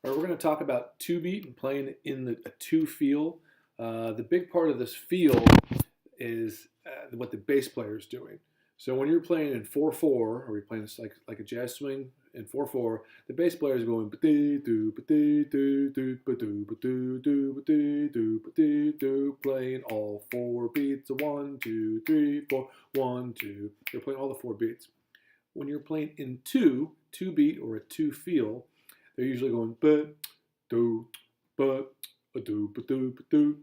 All right, we're going to talk about two beat and playing in a two feel. The big part of this feel is what the bass player is doing. So when you're playing in 4/4, or you're playing this like a jazz swing in 4/4, the bass player is going playing all four beats. 1, 2, 3, 4, 1, 2. They're playing all the four beats. When you're playing in two beat or a two feel, they're usually going but do but a do but do but do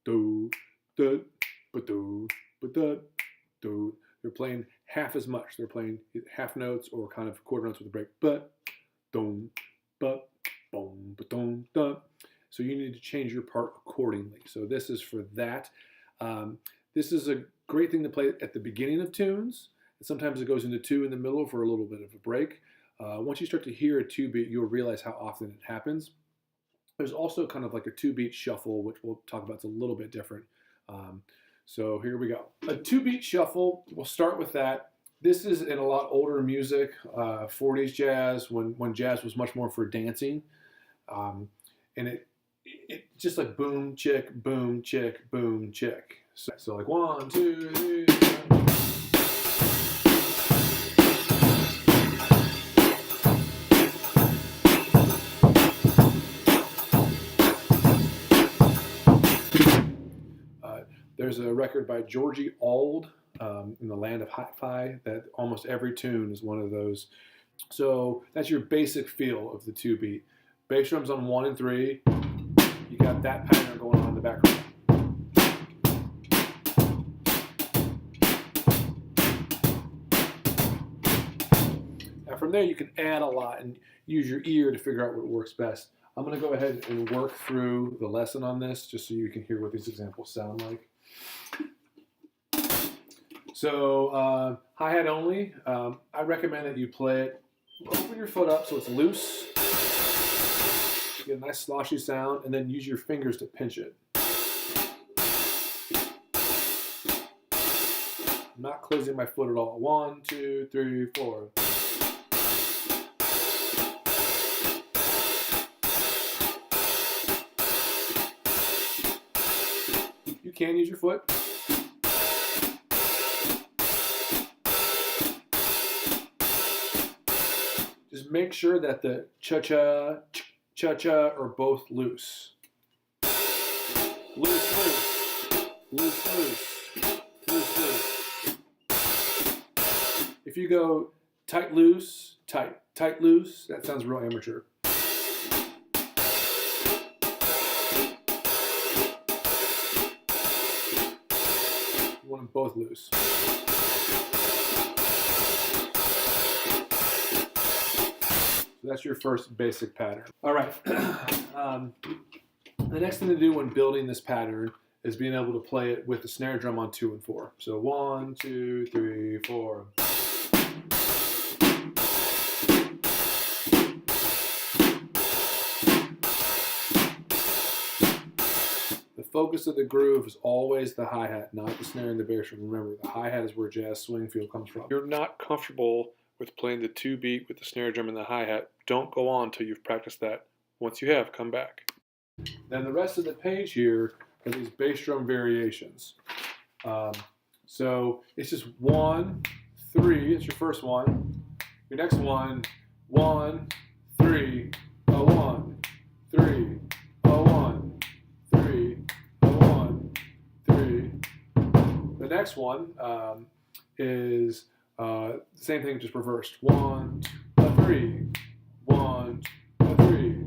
do do but do but do. They're playing half as much. They're playing half notes or kind of quarter notes with a break. But boom, but boom, but boom, da. So you need to change your part accordingly. So this is for that. This is a great thing to play at the beginning of tunes. Sometimes it goes into two in the middle for a little bit of a break. Once you start to hear a two beat, you'll realize how often it happens. There's also kind of like a two beat shuffle, which we'll talk about. It's a little bit different. So here we go. A two beat shuffle, we'll start with that. This is in a lot older music, 40s jazz, when jazz was much more for dancing. And it just like boom, chick, boom, chick, boom, chick. So like 1, 2, 3. There's a record by Georgie Auld in the land of hi-fi that almost every tune is one of those. So that's your basic feel of the two beat. Bass drums on 1 and 3. You got that pattern going on in the background. Now from there you can add a lot and use your ear to figure out what works best. I'm going to go ahead and work through the lesson on this just so you can hear what these examples sound like. So hi-hat only, I recommend that you play it, open your foot up so it's loose, get a nice sloshy sound, and then use your fingers to pinch it. I'm not closing my foot at all. 1, 2, 3, 4. You can use your foot. Just make sure that the cha-cha, cha-cha are both loose. Loose, loose, loose, loose, loose, loose. If you go tight, loose, tight, tight, loose, that sounds real amateur. You want them both loose. So that's your first basic pattern. All right. The next thing to do when building this pattern is being able to play it with the snare drum on 2 and 4. So 1, 2, 3, 4. The focus of the groove is always the hi-hat, not the snare and the bass drum. Remember, the hi-hat is where jazz swing feel comes from. If you're not comfortable with playing the two beat with the snare drum and the hi-hat, don't go on until you've practiced that. Once you have, come back. Then the rest of the page here are these bass drum variations. So it's just 1, 3, it's your first one. Your next one, 1, 3, a 1, 3, a 1, 3, a 1, 3. The next one is the same thing, just reversed. 1, 2, 3, 1, 2, 3,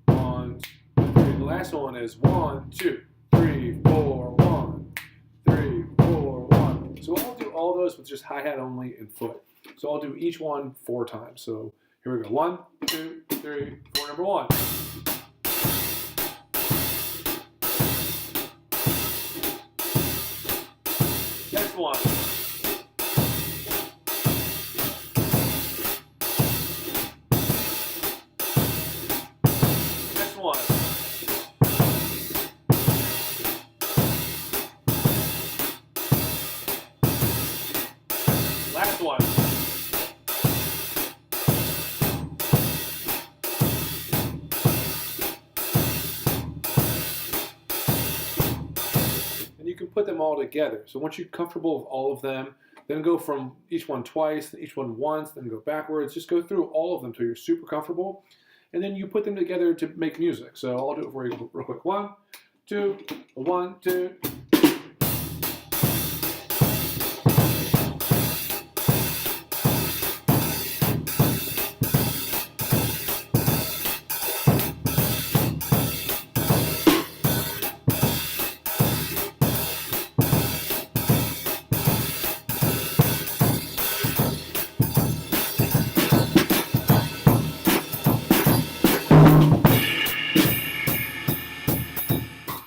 1, 2, 3. The last one is 1, 2, 3, 4, 1, 3, 4, 1. So I'll do all those with just hi-hat only and foot. So I'll do each one 4 times. So here we go. 1, 2, 3, 4. Number 1. Next one. One. Last one. put them all together. So once you're comfortable with all of them, then go from each one twice, then each one once, then go backwards. Just go through all of them until you're super comfortable. And then you put them together to make music. So I'll do it for you real quick. 1, 2, 1, 2.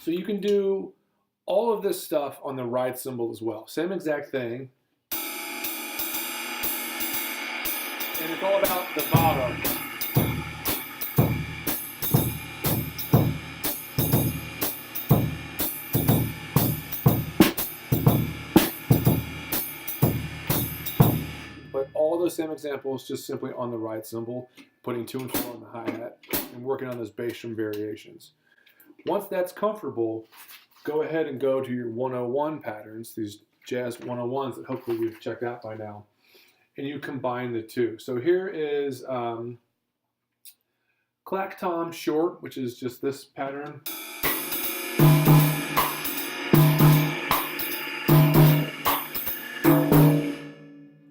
So you can do all of this stuff on the ride cymbal as well. Same exact thing. And it's all about the bottom. But all those same examples just simply on the ride cymbal, putting 2 and 4 on the hi-hat, and working on those bass drum variations. Once that's comfortable, go ahead and go to your 101 patterns, these jazz 101s that hopefully you've checked out by now, and you combine the two. So here is clack tom short, which is just this pattern.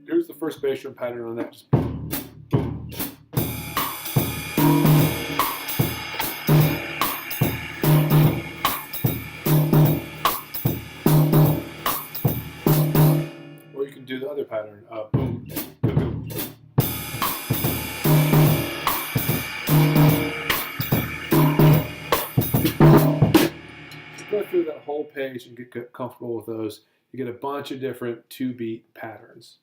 Here's the first bass drum pattern on that. Just do the other pattern, boom, boom, boom. Go through that whole page and get comfortable with those. You get a bunch of different 2-beat patterns.